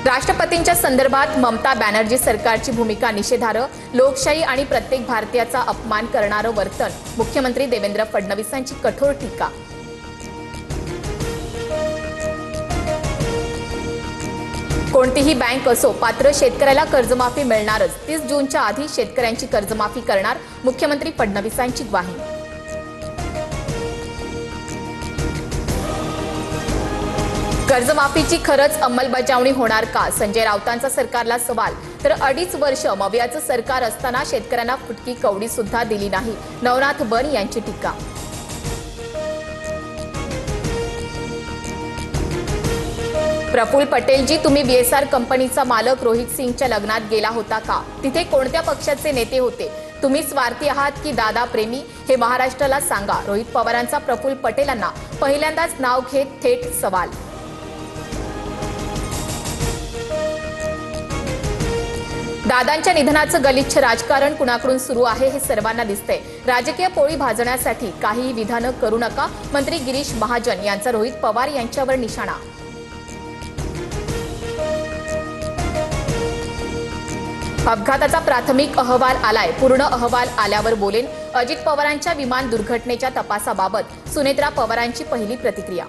राष्ट्रपतींच्या संदर्भात ममता बॅनर्जी सरकारची भूमिका निषेधार्ह, लोकशाही आणि प्रत्येक भारतीयाचा अपमान करणारं वर्तन, मुख्यमंत्री देवेंद्र फडणवीसांची कठोर टीका। कोणतीही बँक असो, पात्र शेतकऱ्याला कर्जमाफी मिळणारच। 30 जूनच्या आधी शेतकऱ्यांची कर्जमाफी करणार, मुख्यमंत्री फडणवीसांची ग्वाही। कर्जमाफीची खरंच अंमलबजावणी होणार का? संजय राऊतांचा सरकारला सवाल। तर 2.5 वर्ष मवियाचं सरकार असताना शेतकऱ्यांना फुटकी कवडी सुद्धा दिली नाही, नवनाथ बन यांची टीका। प्रफुल्ल पटेलजी, तुम्ही बीएसआर कंपनीचा मालक रोहित सिंगच्या लग्नात गेला होता का? तिथे कोणत्या पक्षाचे नेते होते? तुम्ही स्वार्थी आहात की दादा प्रेमी? हे महाराष्ट्राला सांगा। रोहित पवारांचा प्रफुल्ल पटेलांना पहिल्यांदाच नाव घेत थेट सवाल। दादांच्या निधनाचं गलिच्छ राजकारण कुणाकडून सुरू आहे हे सर्वांना दिसतंय। राजकीय पोळी भाजण्यासाठी काहीही विधानं करू नका, मंत्री गिरीश महाजन यांचा रोहित पवार यांच्यावर निशाणा। अपघाताचा प्राथमिक अहवाल आलाय, पूर्ण अहवाल आल्यावर बोलेन। अजित पवारांच्या विमान दुर्घटनेच्या तपासाबाबत सुनेत्रा पवारांची पहिली प्रतिक्रिया।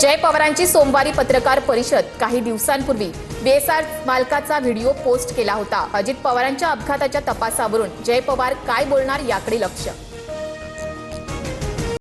जय पवारांची सोमवारी पत्रकार परिषद। काही दिवसांपूर्वी बीएसआर मालकाचा व्हिडिओ पोस्ट केला होता। अजित पवारांच्या अपघाताच्या तपासावरून जय पवार काय बोलणार याकडे लक्ष।